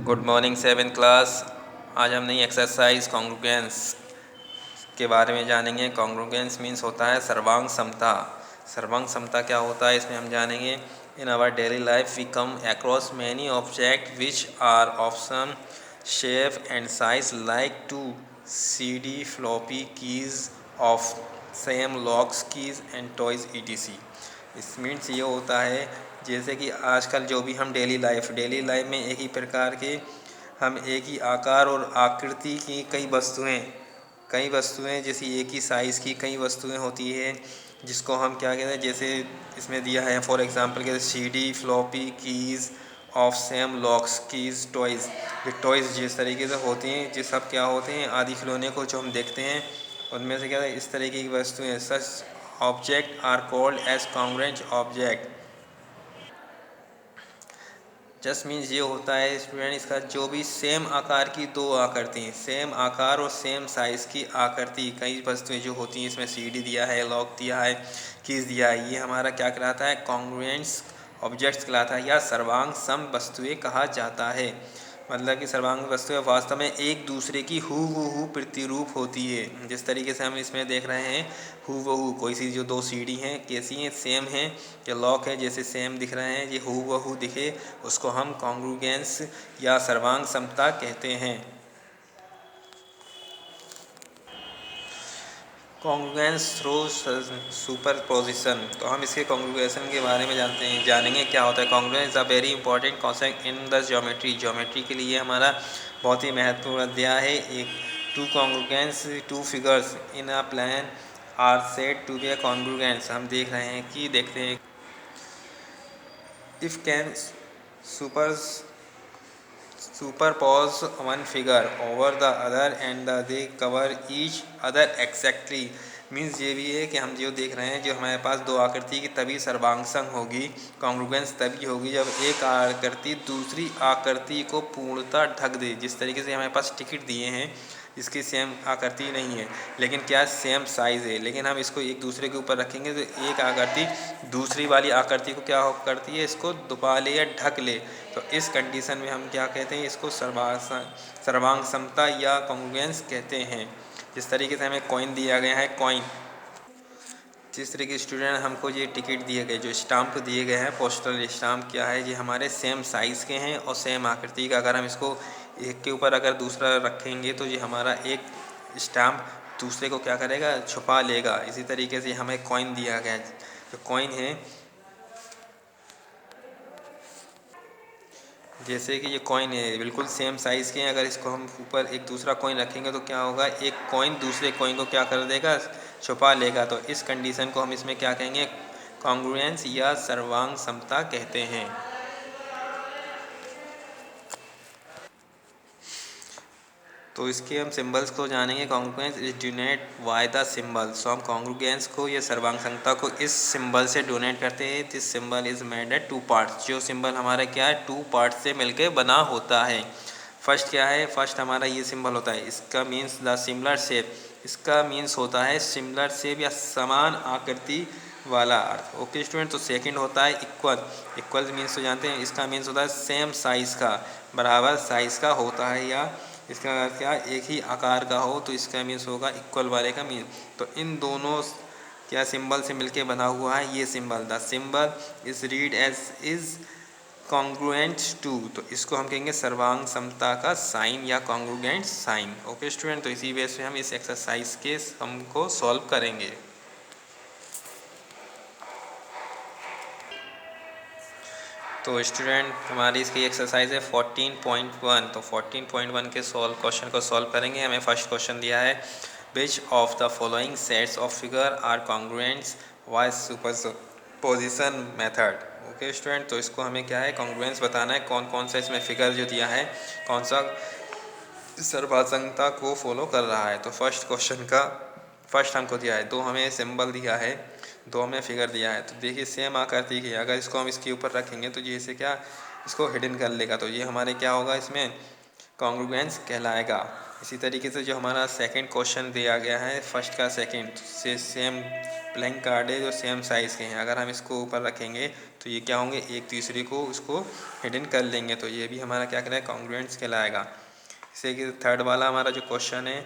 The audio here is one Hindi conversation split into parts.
Good morning 7th class. आज हम नई एक्सरसाइज कॉन्ग्रुएंस के बारे में जानेंगे। कॉन्ग्रुएंस मीन्स होता है सर्वांग समता। सर्वांग समता क्या होता है इसमें हम जानेंगे। In our daily life we come across many object which are of some shape and size like to CD floppy keys of same locks keys and toys ETC। इस मीन्स ये होता है जैसे कि आजकल जो भी हम डेली लाइफ में एक ही प्रकार के हम एक ही आकार और आकृति की कई वस्तुएं जैसी एक ही साइज़ की कई वस्तुएं होती है जिसको हम क्या कहते हैं। जैसे इसमें दिया है फॉर एग्जांपल के CD floppy keys of same locks keys toys. ये टॉयज़ जिस तरीके से होती हैं जिस सब क्या होते हैं आदि खिलौने को जो हम देखते हैं उनमें से क्या है इस तरीके की वस्तुएं। Such object are called as congruent object. Just means ये होता है स्टूडेंट इसका जो भी सेम आकार की दो आकृति सेम आकार और सेम साइज़ की आकृति कई वस्तुएं जो होती हैं इसमें CD दिया है, लॉक दिया है, कीज दिया है, ये हमारा क्या कहलाता है कॉन्ग्रुएंट्स ऑब्जेक्ट्स कहलाता है या सर्वांग सम वस्तुएं कहा जाता है। मतलब कि सर्वांग वस्तुएं वास्तव में एक दूसरे की हूबहू प्रतिरूप होती है। जिस तरीके से हम इसमें देख रहे हैं हूबहू कोई सी जो दो CD हैं कैसी हैं सेम हैं या लॉक है जैसे सेम दिख रहे हैं ये हूबहू दिखे उसको हम कॉन्ग्रुएंस या सर्वांग समता कहते हैं। Congruence through superposition. तो हम इसके कॉन्ग्रुएशन के बारे में जानेंगे क्या होता है। Congruence is a very important concept in the geometry के लिए हमारा बहुत ही महत्वपूर्ण अध्याय है। एक two congruence two figures in a plan are said to be a congruence. हम देख रहे हैं कि देखते हैं if can super superpose one figure over the other and they cover each other exactly। Means ये भी है कि हम जो देख रहे हैं जो हमारे पास दो आकृति की तभी सर्वांगसंग होगी कॉन्ग्रुएंस तभी होगी जब एक आकृति दूसरी आकृति को पूर्णतः ढक दे। जिस तरीके से हमारे पास टिकट दिए हैं इसकी सेम आकृति नहीं है लेकिन क्या सेम साइज़ है लेकिन हम इसको एक दूसरे के ऊपर रखेंगे तो एक आकृति दूसरी वाली आकृति को क्या करती है इसको दबा ले या ढक ले। तो इस कंडीशन में हम क्या कहते हैं इसको सर्वांग समता या कॉन्ग्रुएंस कहते हैं। जिस तरीके से हमें कॉइन दिया गया है कॉइन जिस तरीके स्टूडेंट हमको ये टिकट दिए गए जो स्टाम्प दिए गए हैं पोस्टल स्टाम्प क्या है ये हमारे सेम साइज़ के हैं और सेम आकृति का। अगर हम इसको एक के ऊपर अगर दूसरा रखेंगे तो ये हमारा एक स्टाम्प दूसरे को क्या करेगा छुपा लेगा। इसी तरीके से हमें कॉइन दिया गया है जो कॉइन है जैसे कि ये कॉइन है बिल्कुल सेम साइज़ के हैं। अगर इसको हम ऊपर एक दूसरा कॉइन रखेंगे तो क्या होगा एक कॉइन दूसरे कॉइन को क्या कर देगा छुपा लेगा। तो इस कंडीशन को हम इसमें क्या कहेंगे कॉन्ग्रुएंस या सर्वांग समता कहते हैं। तो इसके हम सिंबल्स को जानेंगे। Congruence is denoted by the symbol. So हम कॉन्ग्रुएंस को या सर्वांग समता को इस सिंबल से डोनेट करते हैं। This symbol is made at two parts. जो सिंबल हमारा क्या है टू पार्ट से मिलकर बना होता है। फर्स्ट क्या है फर्स्ट हमारा ये सिंबल होता है इसका मीन्स द सिमिलर शेप। इसका मीन्स होता है सिमिलर शेप या समान आकृति वाला अर्थ। Okay student. तो सेकंड होता है इक्वल। इक्वल मीन्स तो जानते हैं इसका मीन्स होता है सेम साइज़ का बराबर साइज़ का होता है या इसका अर्थ क्या एक ही आकार का हो तो इसका मीन्स होगा इक्वल वाले का मीन्स। तो इन दोनों क्या सिंबल से मिलके बना हुआ है ये symbol. The symbol is read as is congruent to. तो इसको हम कहेंगे सर्वांग समता का साइन या कॉन्ग्रुएंट साइन। Okay student. तो इसी बेस पे हम इस एक्सरसाइज के सम को सॉल्व करेंगे। तो स्टूडेंट हमारी इसकी एक्सरसाइज है 14.1। तो 14.1 के क्वेश्चन को सॉल्व करेंगे। हमें फर्स्ट क्वेश्चन दिया है which of the following sets of figure are congruents by superposition method. Okay student. तो इसको हमें क्या है कॉन्ग्रुएंस बताना है कौन कौन सा इसमें फिगर जो दिया है कौन सा सर्वांगता को फॉलो कर रहा है। तो फर्स्ट क्वेश्चन का फर्स्ट हमको दिया है दो हमें सिंबल दिया है दो में फिगर दिया है। तो देखिए सेम आकृति की अगर इसको हम इसके ऊपर रखेंगे तो ये इसे क्या इसको हिडन कर लेगा। तो ये हमारे क्या होगा इसमें कॉन्ग्रुएंस कहलाएगा। इसी तरीके से जो हमारा सेकंड क्वेश्चन दिया गया है फर्स्ट का सेकंड से सेम ब्लैंक कार्ड है जो सेम साइज़ के हैं। अगर हम इसको ऊपर रखेंगे तो ये क्या होंगे, एक दूसरे को उसको हिडन कर लेंगे, तो ये भी हमारा क्या कहलाएगा, कॉन्ग्रुएंट्स कहलाएगा। जैसे कि थर्ड वाला हमारा जो क्वेश्चन है,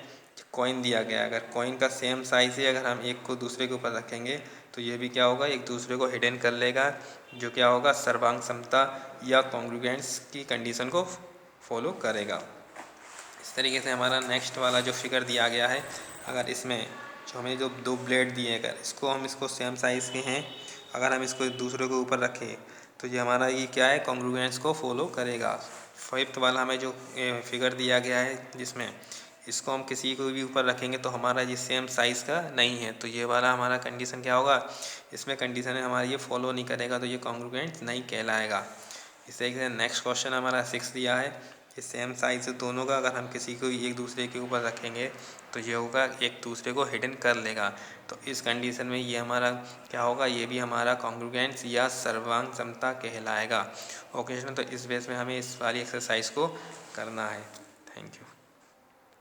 कॉइन दिया गया है, अगर कॉइन का सेम साइज़ है, अगर हम एक को दूसरे के ऊपर रखेंगे तो ये भी क्या होगा, एक दूसरे को हिडन कर लेगा, जो क्या होगा, सर्वांग समता या कॉन्ग्रुएंट्स की कंडीशन को फॉलो करेगा। इस तरीके से हमारा नेक्स्ट वाला जो फिगर दिया गया है, अगर इसमें जो हमें जो दो ब्लेड दिए हैं, अगर इसको सेम साइज़ के हैं, अगर हम इसको एक दूसरे के ऊपर रखें तो ये हमारा ये क्या है, कॉन्ग्रुएंट्स को फॉलो करेगा। फिफ्थ वाला हमें जो फिगर दिया गया है, जिसमें इसको हम किसी को भी ऊपर रखेंगे तो हमारा ये सेम साइज़ का नहीं है, तो ये वाला हमारा कंडीशन क्या होगा, इसमें कंडीशन है हमारा ये फॉलो नहीं करेगा, तो ये कॉन्ग्रुएंट नहीं कहलाएगा। इस तरीके से नेक्स्ट क्वेश्चन हमारा 6 दिया है कि सेम साइज़ दोनों का अगर हम किसी को एक दूसरे के ऊपर रखेंगे तो ये होगा, एक दूसरे को हिडन कर लेगा, तो इस कंडीशन में ये हमारा क्या होगा, ये भी हमारा कॉन्ग्रुएंट्स या सर्वांग समता कहलाएगा। ओके, तो इस बेस में हमें इस वाली एक्सरसाइज को करना है। Thank you.